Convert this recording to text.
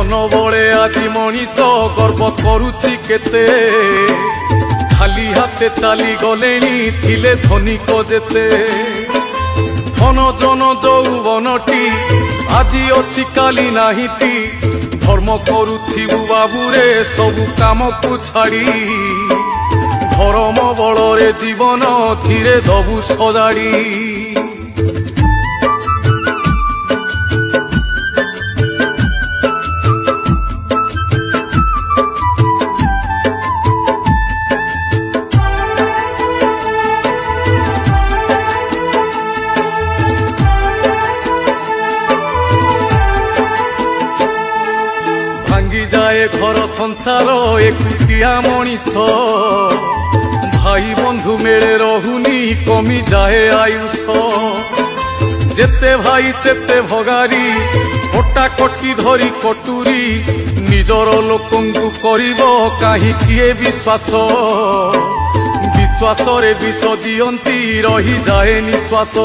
धन बले आज मनीष गर्व करुछि केते खाली हाथे चली गलेनी थिले धनिक जेते धन जन यौवनटी आजी अछि काली नाहिटी धर्म करुथिबु बाबुरे सबु काम को छाड़ी धर्म बलरे जीवन धीरे दबु सजाड़ी भांगी जाए घर संसार एकुटिया मनीष भाई बंधु मेले रहुनी कमी जाए आयुष जेते भाई सेते भगारी कटा कटी धरी कटुरी निजर लोकंकु करिबो काहे किए विश्वास विश्वास रे विष दियंती रही जाए निश्वास।